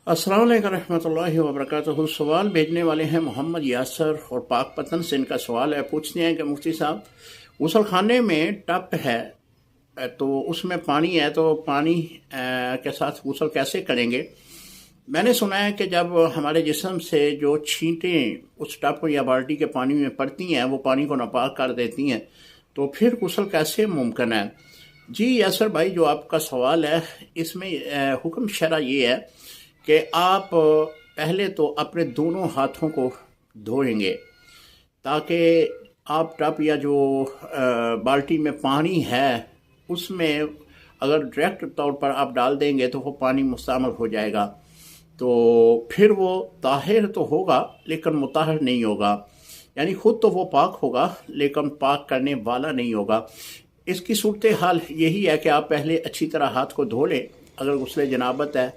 अस्सलाम वालेकुम रहमतुल्लाहि व बरकातुहू। सवाल भेजने वाले हैं मोहम्मद यासर और पाक पतन से इनका सवाल है। पूछते हैं कि मुफ्ती साहब, गुसल खाने में टप है तो उसमें पानी है, तो पानी के साथ गुसल कैसे करेंगे? मैंने सुना है कि जब हमारे जिस्म से जो छींटें उस टप या बाल्टी के पानी में पड़ती हैं वो पानी को नापाक कर देती हैं, तो फिर गुसल कैसे मुमकिन है? जी यासर भाई, जो आपका सवाल है इसमें हुक्म शरा ये है कि आप पहले तो अपने दोनों हाथों को धोएंगे, ताकि आप टब या जो बाल्टी में पानी है उसमें अगर डायरेक्ट तौर पर आप डाल देंगे तो वो पानी मुस्तअमल हो जाएगा, तो फिर वो ताहिर तो होगा लेकिन मुताहर नहीं होगा। यानी ख़ुद तो वो पाक होगा लेकिन पाक करने वाला नहीं होगा। इसकी सूरत हाल यही है कि आप पहले अच्छी तरह हाथ को धो लें अगर गुस्ले जनाबत है,